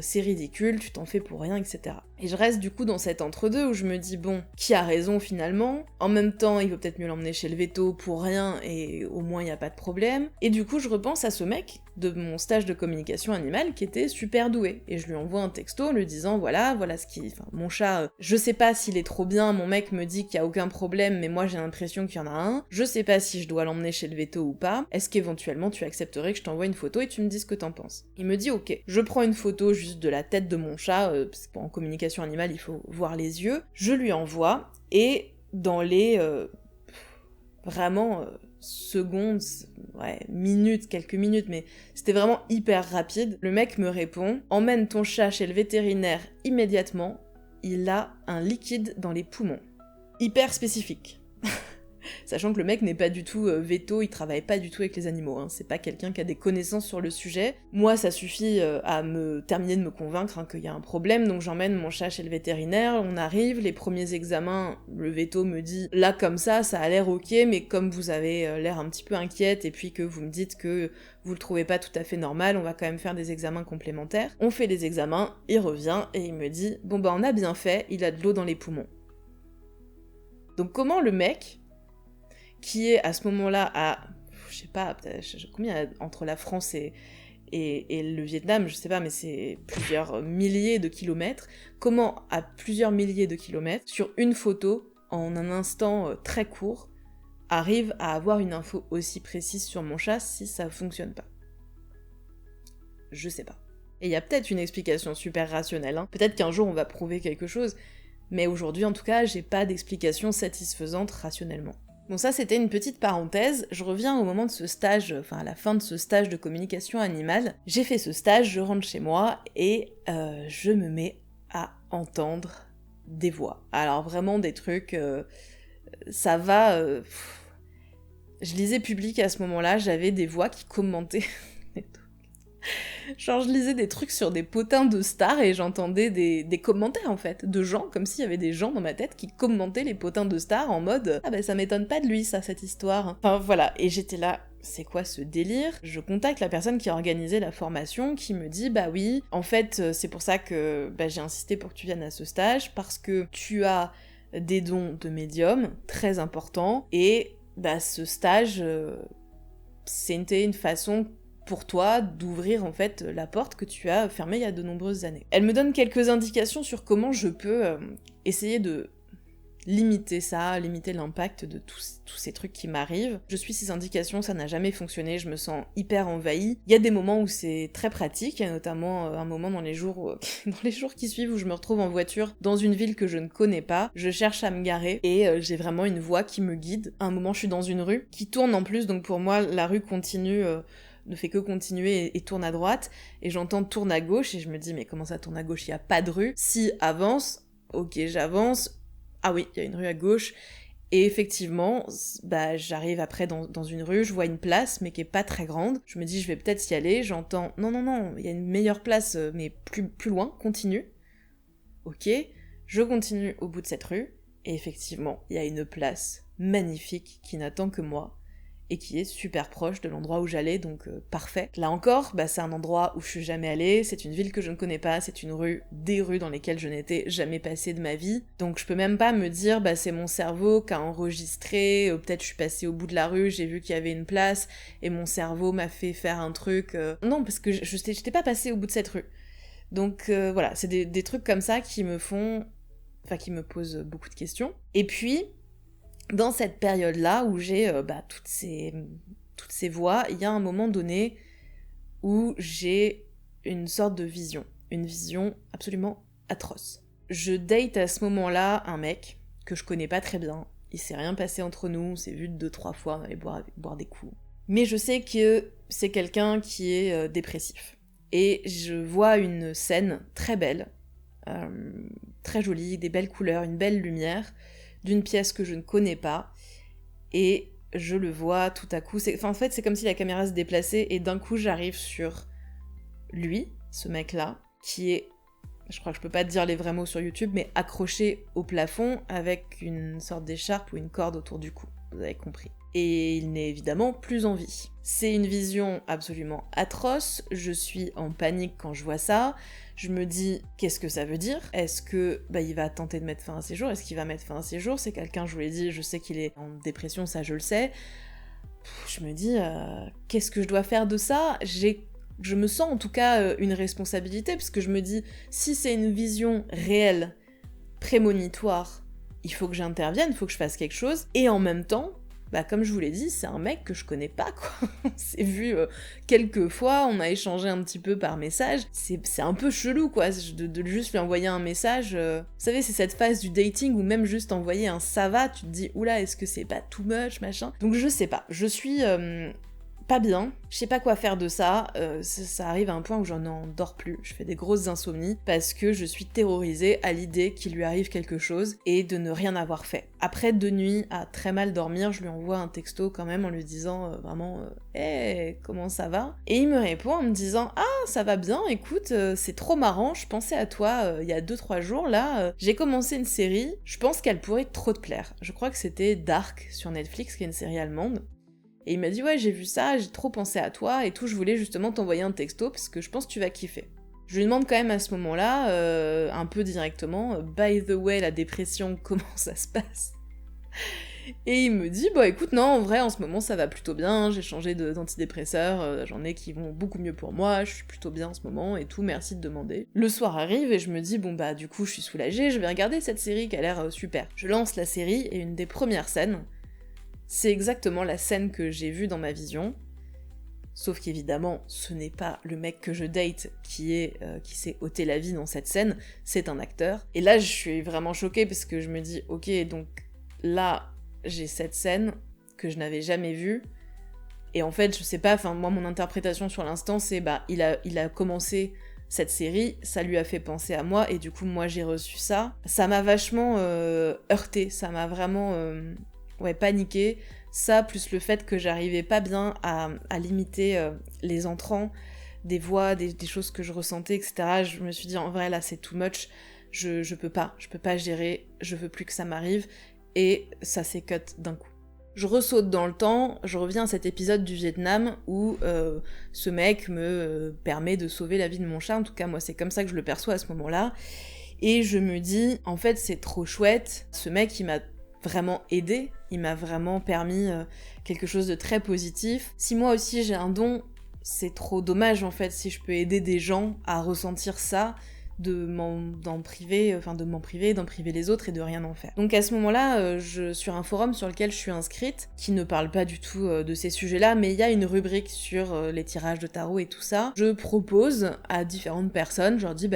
C'est ridicule, tu t'en fais pour rien, etc. Et je reste du coup dans cet entre-deux où je me dis, bon, qui a raison finalement? En même temps, il vaut peut-être mieux l'emmener chez le véto pour rien et au moins il n'y a pas de problème. Et du coup, je repense à ce mec de mon stage de communication animale qui était super doué. Et je lui envoie un texto lui disant, voilà ce qui... Enfin, mon chat, je sais pas s'il est trop bien, mon mec me dit qu'il y a aucun problème, mais moi j'ai l'impression qu'il y en a un. Je sais pas si je dois l'emmener chez le véto ou pas. Est-ce qu'éventuellement tu accepterais que je t'envoie une photo et tu me dises ce que t'en penses? Il me dit, ok. Je prends une photo juste de la tête de mon chat, parce qu'en communication animale, il faut voir les yeux. Je lui envoie, et dans les vraiment secondes, ouais, minutes, quelques minutes, mais c'était vraiment hyper rapide, le mec me répond « Emmène ton chat chez le vétérinaire immédiatement, il a un liquide dans les poumons. » Hyper spécifique. Sachant que le mec n'est pas du tout véto, il travaille pas du tout avec les animaux, hein. C'est pas quelqu'un qui a des connaissances sur le sujet. Moi, ça suffit à me terminer de me convaincre hein, qu'il y a un problème, donc j'emmène mon chat chez le vétérinaire, on arrive, les premiers examens, le véto me dit « Là, comme ça a l'air ok, mais comme vous avez l'air un petit peu inquiète, et puis que vous me dites que vous le trouvez pas tout à fait normal, on va quand même faire des examens complémentaires. » On fait les examens, il revient, et il me dit « Bon bah on a bien fait, il a de l'eau dans les poumons. » Donc comment le mec qui est à ce moment-là à, je sais pas, combien entre la France et le Vietnam, je sais pas, mais c'est plusieurs milliers de kilomètres, comment à plusieurs milliers de kilomètres, sur une photo, en un instant très court, arrive à avoir une info aussi précise sur mon chat si ça fonctionne pas? Je sais pas. Et il y a peut-être une explication super rationnelle, hein. Peut-être qu'un jour on va prouver quelque chose, mais aujourd'hui en tout cas, j'ai pas d'explication satisfaisante rationnellement. Bon, ça c'était une petite parenthèse, je reviens au moment de ce stage, enfin à la fin de ce stage de communication animale. J'ai fait ce stage, je rentre chez moi et je me mets à entendre des voix. Alors vraiment des trucs, ça va... Je lisais Public à ce moment-là, j'avais des voix qui commentaient... Genre je lisais des trucs sur des potins de stars et j'entendais des commentaires en fait, de gens, comme s'il y avait des gens dans ma tête qui commentaient les potins de stars en mode « Ah bah ça m'étonne pas de lui ça, cette histoire ». Enfin voilà, et j'étais là, c'est quoi ce délire? Je contacte la personne qui a organisé la formation qui me dit « Bah oui, en fait c'est pour ça que j'ai insisté pour que tu viennes à ce stage, parce que tu as des dons de médium très importants et ce stage c'était une façon pour toi d'ouvrir en fait la porte que tu as fermée il y a de nombreuses années. » Elle me donne quelques indications sur comment je peux essayer de limiter ça, limiter l'impact de tous ces trucs qui m'arrivent. Je suis ces indications, ça n'a jamais fonctionné, je me sens hyper envahie. Il y a des moments où c'est très pratique, il y a notamment un moment dans les jours qui suivent où je me retrouve en voiture dans une ville que je ne connais pas, je cherche à me garer et j'ai vraiment une voix qui me guide. À un moment je suis dans une rue qui tourne en plus, donc pour moi la rue continue... ne fait que continuer et tourne à droite, et j'entends tourne à gauche, et je me dis mais comment ça tourne à gauche, il y a pas de rue, si avance, ok j'avance, ah oui, il y a une rue à gauche, et effectivement, j'arrive après dans une rue, je vois une place, mais qui est pas très grande, je me dis je vais peut-être y aller, j'entends non, il y a une meilleure place, mais plus loin, continue, ok, je continue au bout de cette rue, et effectivement, il y a une place magnifique qui n'attend que moi, et qui est super proche de l'endroit où j'allais, donc parfait. Là encore, c'est un endroit où je suis jamais allée, c'est une ville que je ne connais pas, c'est des rues dans lesquelles je n'étais jamais passée de ma vie, donc je peux même pas me dire c'est mon cerveau qui a enregistré, peut-être je suis passée au bout de la rue, j'ai vu qu'il y avait une place, et mon cerveau m'a fait faire un truc... Non, parce que j'étais pas passée au bout de cette rue. Donc voilà, c'est des trucs comme ça qui me font... Enfin, qui me posent beaucoup de questions. Et puis, dans cette période-là où j'ai toutes ces voix, il y a un moment donné où j'ai une sorte de vision. Une vision absolument atroce. Je date à ce moment-là un mec que je connais pas très bien. Il s'est rien passé entre nous, on s'est vu 2-3 fois, on allait boire des coups. Mais je sais que c'est quelqu'un qui est dépressif. Et je vois une scène très belle, très jolie, des belles couleurs, une belle lumière, d'une pièce que je ne connais pas, et je le vois tout à coup, en fait c'est comme si la caméra se déplaçait, et d'un coup j'arrive sur lui, ce mec-là, qui est, je crois que je peux pas te dire les vrais mots sur YouTube, mais accroché au plafond avec une sorte d'écharpe ou une corde autour du cou, vous avez compris. Et il n'est évidemment plus en vie. C'est une vision absolument atroce, je suis en panique quand je vois ça, je me dis, qu'est-ce que ça veut dire? Est-ce que il va tenter de mettre fin à ses jours? Est-ce qu'il va mettre fin à ses jours? C'est quelqu'un, je vous l'ai dit, je sais qu'il est en dépression, ça je le sais. Je me dis, qu'est-ce que je dois faire de ça? Je me sens en tout cas une responsabilité, parce que je me dis, si c'est une vision réelle, prémonitoire, il faut que j'intervienne, il faut que je fasse quelque chose, et en même temps, comme je vous l'ai dit, c'est un mec que je connais pas, quoi. On s'est vu quelques fois, on a échangé un petit peu par message. C'est un peu chelou, quoi, de juste lui envoyer un message. Vous savez, c'est cette phase du dating où même juste envoyer un ça va, tu te dis, oula, est-ce que c'est pas too much, machin. Donc je sais pas, je suis pas bien, je sais pas quoi faire de ça, ça arrive à un point où j'en dors plus, je fais des grosses insomnies, parce que je suis terrorisée à l'idée qu'il lui arrive quelque chose, et de ne rien avoir fait. Après 2 nuits à très mal dormir, je lui envoie un texto quand même en lui disant vraiment « Hey, comment ça va ?» Et il me répond en me disant « Ah, ça va bien, écoute, c'est trop marrant, je pensais à toi il y a 2-3 jours, là, j'ai commencé une série, je pense qu'elle pourrait trop te plaire. » Je crois que c'était Dark sur Netflix, qui est une série allemande. Et il m'a dit « Ouais, j'ai vu ça, j'ai trop pensé à toi et tout, je voulais justement t'envoyer un texto parce que je pense que tu vas kiffer. » Je lui demande quand même à ce moment-là, un peu directement, « By the way, la dépression, comment ça se passe ?» Et il me dit « Bah écoute, non, en vrai, en ce moment, ça va plutôt bien, j'ai changé d'antidépresseur, j'en ai qui vont beaucoup mieux pour moi, je suis plutôt bien en ce moment et tout, merci de demander. » Le soir arrive et je me dis « Bon bah du coup, je suis soulagée, je vais regarder cette série qui a l'air super. » Je lance la série et une des premières scènes, c'est exactement la scène que j'ai vue dans ma vision, sauf qu'évidemment, ce n'est pas le mec que je date qui s'est ôté la vie dans cette scène, c'est un acteur. Et là, je suis vraiment choquée parce que je me dis, ok, donc là, j'ai cette scène que je n'avais jamais vue, et en fait, je sais pas, moi, mon interprétation sur l'instant, c'est, il a commencé cette série, ça lui a fait penser à moi, et du coup, moi, j'ai reçu ça. Ça m'a vachement heurtée, ça m'a vraiment... paniquer, ça plus le fait que j'arrivais pas bien à limiter les entrants, des voix, des choses que je ressentais, etc. Je me suis dit en vrai là c'est too much, je peux pas gérer, je veux plus que ça m'arrive, et ça s'est cut d'un coup. Je ressaute dans le temps, je reviens à cet épisode du Vietnam où ce mec me permet de sauver la vie de mon chat, en tout cas moi c'est comme ça que je le perçois à ce moment-là, et je me dis en fait c'est trop chouette, ce mec il m'a vraiment aidé, il m'a vraiment permis quelque chose de très positif. Si moi aussi j'ai un don, c'est trop dommage en fait si je peux aider des gens à ressentir ça, d'en priver les autres et de rien en faire. Donc à ce moment-là, sur un forum sur lequel je suis inscrite, qui ne parle pas du tout de ces sujets-là, mais il y a une rubrique sur les tirages de tarot et tout ça, je propose à différentes personnes, je leur dis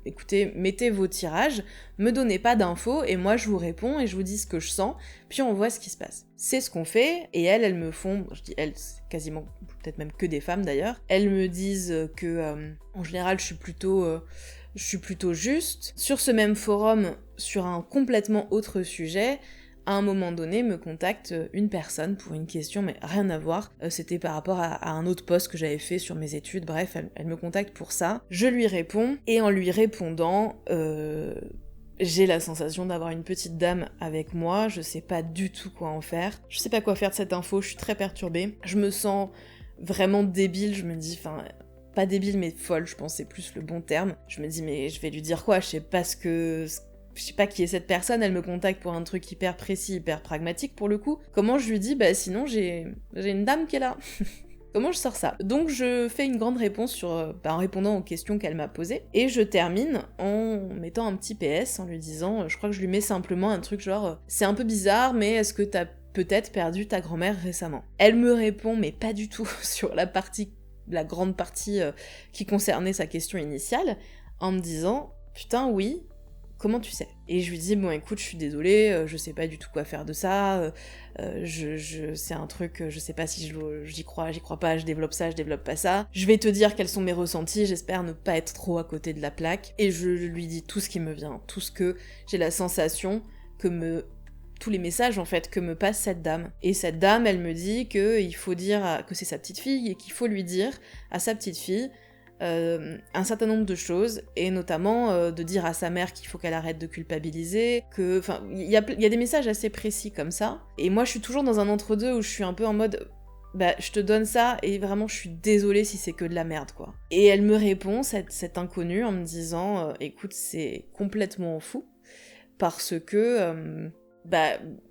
écoutez, mettez vos tirages, me donnez pas d'infos, et moi je vous réponds et je vous dis ce que je sens, puis on voit ce qui se passe. C'est ce qu'on fait, et elles me font, je dis elles, c'est quasiment, peut-être même que des femmes d'ailleurs, elles me disent que, en général, je suis plutôt juste. Sur ce même forum, sur un complètement autre sujet, à un moment donné, me contacte une personne pour une question, mais rien à voir. C'était par rapport à un autre post que j'avais fait sur mes études, bref, elle me contacte pour ça. Je lui réponds, et en lui répondant, j'ai la sensation d'avoir une petite dame avec moi, je sais pas du tout quoi en faire. Je sais pas quoi faire de cette info, je suis très perturbée. Je me sens vraiment débile, je me dis, enfin, pas débile mais folle, je pense c'est plus le bon terme. Je me dis mais je vais lui dire quoi, je sais pas qui est cette personne, elle me contacte pour un truc hyper précis, hyper pragmatique pour le coup. Comment je lui dis, bah sinon j'ai une dame qui est là. Comment je sors ça? Donc je fais une grande réponse en répondant aux questions qu'elle m'a posées, et je termine en mettant un petit PS, en lui disant, je crois que je lui mets simplement un truc genre, c'est un peu bizarre, mais est-ce que t'as peut-être perdu ta grand-mère récemment? Elle me répond, mais pas du tout, sur la grande partie qui concernait sa question initiale, en me disant, putain oui, comment tu sais? Et je lui dis, bon écoute, je suis désolée, je sais pas du tout quoi faire de ça, c'est un truc, je sais pas si j'y crois pas, je développe ça, je développe pas ça. Je vais te dire quels sont mes ressentis, j'espère ne pas être trop à côté de la plaque. Et je lui dis tout ce qui me vient, tout ce que j'ai la sensation tous les messages en fait que me passe cette dame. Et cette dame, elle me dit qu'il faut dire que c'est sa petite fille et qu'il faut lui dire à sa petite fille un certain nombre de choses, et notamment de dire à sa mère qu'il faut qu'elle arrête de culpabiliser, enfin, il y a des messages assez précis comme ça, et moi je suis toujours dans un entre-deux où je suis un peu en mode, bah je te donne ça, et vraiment je suis désolée si c'est que de la merde, quoi. Et elle me répond, cette inconnue, en me disant, écoute, c'est complètement fou, parce que...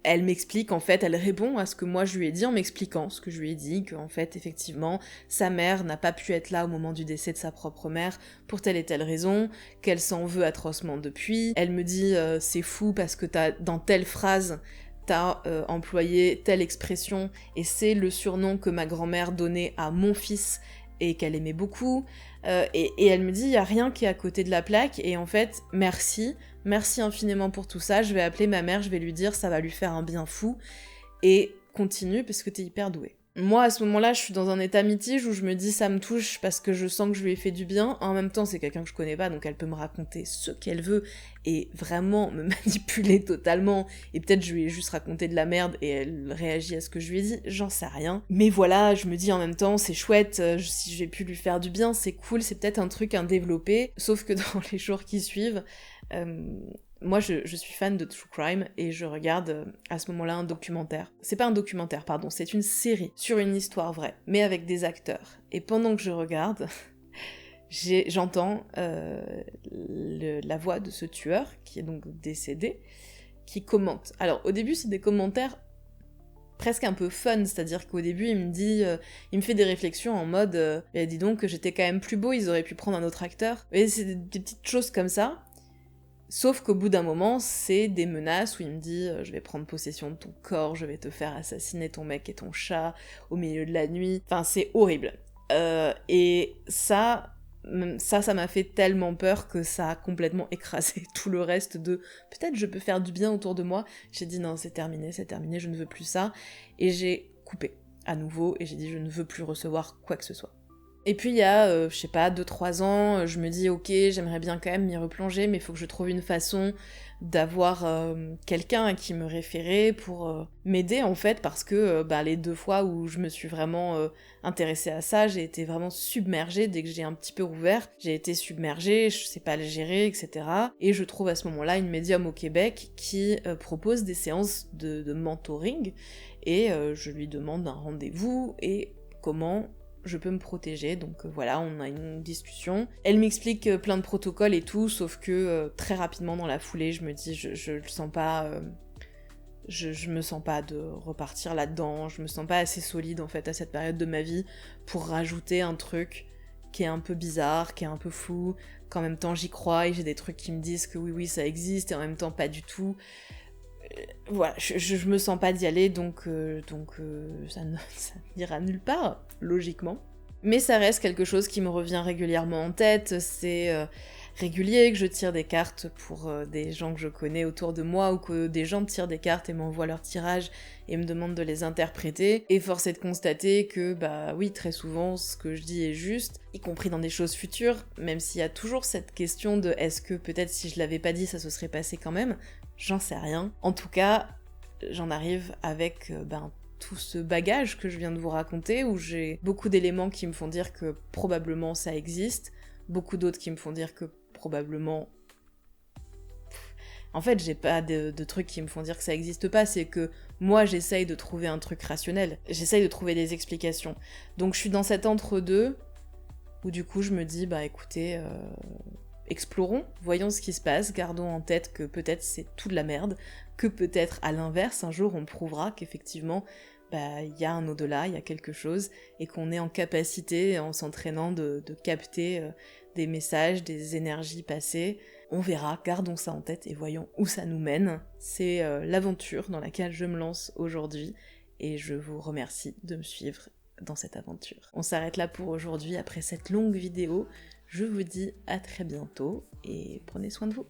elle m'explique, en fait, elle répond à ce que moi je lui ai dit en m'expliquant ce que je lui ai dit, qu'en fait, effectivement, sa mère n'a pas pu être là au moment du décès de sa propre mère pour telle et telle raison, qu'elle s'en veut atrocement depuis. Elle me dit, c'est fou parce que dans telle phrase, t'as employé telle expression, et c'est le surnom que ma grand-mère donnait à mon fils, et qu'elle aimait beaucoup, et elle me dit, il y a rien qui est à côté de la plaque, et en fait, merci infiniment pour tout ça, je vais appeler ma mère, je vais lui dire, ça va lui faire un bien fou, et continue parce que t'es hyper douée. Moi, à ce moment-là, je suis dans un état mitige où je me dis, ça me touche parce que je sens que je lui ai fait du bien. En même temps, c'est quelqu'un que je connais pas, donc elle peut me raconter ce qu'elle veut et vraiment me manipuler totalement. Et peut-être je lui ai juste raconté de la merde et elle réagit à ce que je lui ai dit, j'en sais rien. Mais voilà, je me dis en même temps, c'est chouette, si j'ai pu lui faire du bien, c'est cool, c'est peut-être un truc à développer. Sauf que dans les jours qui suivent, moi, je suis fan de True Crime et je regarde à ce moment-là un documentaire. C'est pas un documentaire, pardon, c'est une série sur une histoire vraie, mais avec des acteurs. Et pendant que je regarde, j'entends la voix de ce tueur, qui est donc décédé, qui commente. Alors, au début, c'est des commentaires presque un peu fun, c'est-à-dire qu'au début, il me fait des réflexions en mode dis donc, j'étais quand même plus beau, ils auraient pu prendre un autre acteur. Et c'est des petites choses comme ça. Sauf qu'au bout d'un moment, c'est des menaces où il me dit je vais prendre possession de ton corps, je vais te faire assassiner ton mec et ton chat au milieu de la nuit. Enfin, c'est horrible. Et ça m'a fait tellement peur que ça a complètement écrasé tout le reste de peut-être je peux faire du bien autour de moi. J'ai dit non, c'est terminé, je ne veux plus ça. Et j'ai coupé à nouveau et j'ai dit je ne veux plus recevoir quoi que ce soit. Et puis il y a, je sais pas, 2-3 ans, je me dis ok, j'aimerais bien quand même m'y replonger, mais il faut que je trouve une façon d'avoir quelqu'un à qui me référer pour m'aider en fait, parce que les 2 fois où je me suis vraiment intéressée à ça, j'ai été vraiment submergée. Dès que j'ai un petit peu rouvert, j'ai été submergée, je sais pas le gérer, etc. Et je trouve à ce moment-là une médium au Québec qui propose des séances de mentoring, et je lui demande un rendez-vous et comment je peux me protéger, donc voilà, on a une discussion. Elle m'explique plein de protocoles et tout, sauf que très rapidement dans la foulée, je me dis, je le sens pas, je me sens pas de repartir là-dedans, je me sens pas assez solide en fait à cette période de ma vie pour rajouter un truc qui est un peu bizarre, qui est un peu fou, qu'en même temps j'y crois et j'ai des trucs qui me disent que oui ça existe et en même temps pas du tout. Voilà, je me sens pas d'y aller, donc ça n'ira nulle part, logiquement. Mais ça reste quelque chose qui me revient régulièrement en tête, c'est régulier que je tire des cartes pour des gens que je connais autour de moi, ou que des gens tirent des cartes et m'envoient leur tirage et me demandent de les interpréter, et force est de constater que, oui, très souvent, ce que je dis est juste, y compris dans des choses futures, même s'il y a toujours cette question de est-ce que peut-être si je l'avais pas dit, ça se serait passé quand même. J'en sais rien. En tout cas, j'en arrive avec tout ce bagage que je viens de vous raconter, où j'ai beaucoup d'éléments qui me font dire que probablement ça existe, beaucoup d'autres qui me font dire que probablement En fait, j'ai pas de trucs qui me font dire que ça existe pas, c'est que moi, j'essaye de trouver un truc rationnel. J'essaye de trouver des explications. Donc je suis dans cet entre-deux, où du coup je me dis, bah écoutez, explorons, voyons ce qui se passe, gardons en tête que peut-être c'est tout de la merde, que peut-être à l'inverse, un jour on prouvera qu'effectivement, bah il y a un au-delà, il y a quelque chose, et qu'on est en capacité, en s'entraînant, de capter des messages, des énergies passées. On verra, gardons ça en tête et voyons où ça nous mène. C'est l'aventure dans laquelle je me lance aujourd'hui, et je vous remercie de me suivre dans cette aventure. On s'arrête là pour aujourd'hui après cette longue vidéo. Je vous dis à très bientôt et prenez soin de vous.